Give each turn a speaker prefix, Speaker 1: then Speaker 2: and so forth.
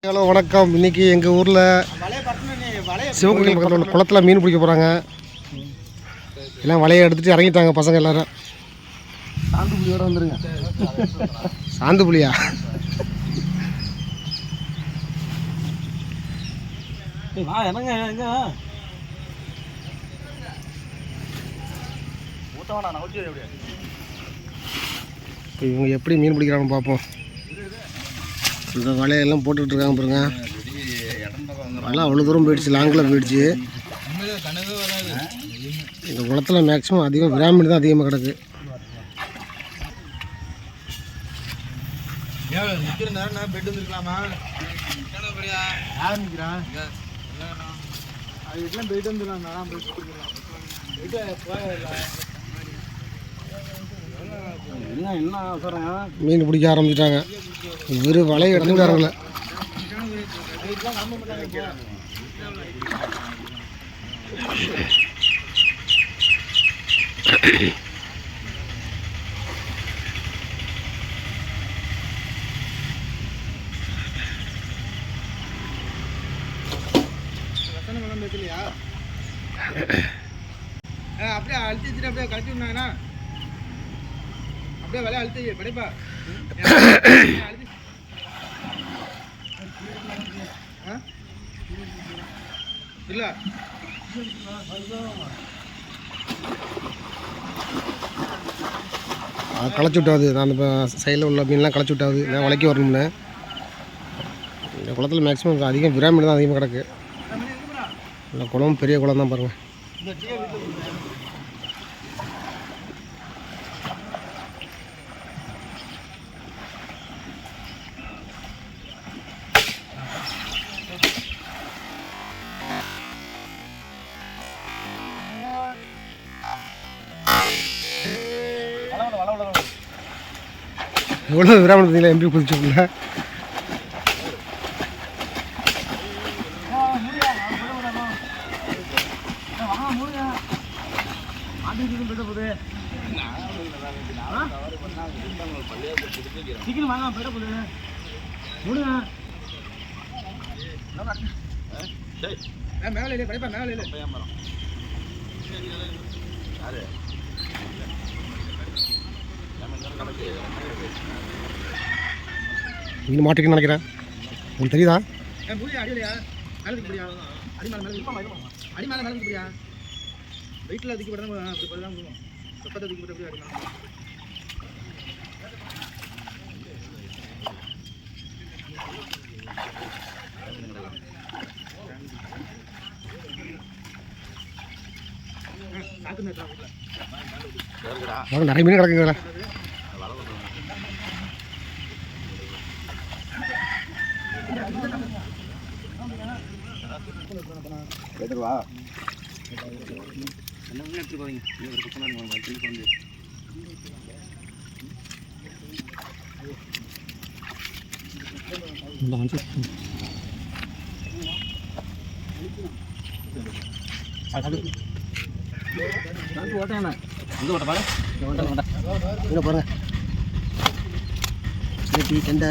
Speaker 1: Hello வணக்கம். இன்றைக்கி எங்கள் ஊரில் சிவகங்கை பக்கத்தில் உள்ள குளத்தில் மீன் பிடிக்க போகிறாங்க. எல்லாம் வலையை எடுத்துகிட்டு இறங்கிட்டாங்க பசங்க எல்லோரும். சாந்து புளியோடு வந்துடுங்க. சாந்து புளியா? இவங்க எப்படி மீன் பிடிக்கிறாங்கன்னு பார்ப்போம். இந்த வலையெல்லாம் போட்டுக்கிட்டு இருக்காங்க பாருங்க. வலை அவ்வளோ தூரம் போயிடுச்சு, லாங்கில் போயிடுச்சு. இந்த குளத்தில் மேக்ஸிமம் அதிகம் விராமீன் தான் அதிகமாக கிடக்கு. மீன் பிடிக்க ஆரம்பிச்சிட்டாங்க. இவர் வலையை எடுத்துக்காரங்கள. அப்படியே அழுத்தி அப்படியே கழட்டி விடுனாங்கண்ணா. அப்படியே வலையை அழுத்தி படைப்பா இல்ல களைச்சி விட்டாது. நான் இப்போ சைடில் உள்ள மீன்லாம் களைச்சி விட்டாது. நான் வலைக்கு வரணும்னு. இந்த குளத்தில் மேக்ஸிமம் அதிகம் விராமீன் தான் அதிகமாக கிடக்கு. இந்த குளம் பெரிய குளம் தான் பாருங்கள். எவ்வளோ விராமணம் பார்த்தீங்களா? எம்பி குதிச்சுல சீக்கிரம் வாங்க போயிட போகுது. மேலே இல்லை படிப்பா, மேலே இல்லை மீன் மாட்டிக்கன்னு நினைக்கிறேன். உங்களுக்கு தெரியுதா? நிறைய மீன் கிடக்குங்களா? எடுத்துருவா எடுத்துட்டு போவீங்க. பாருங்க கெண்டை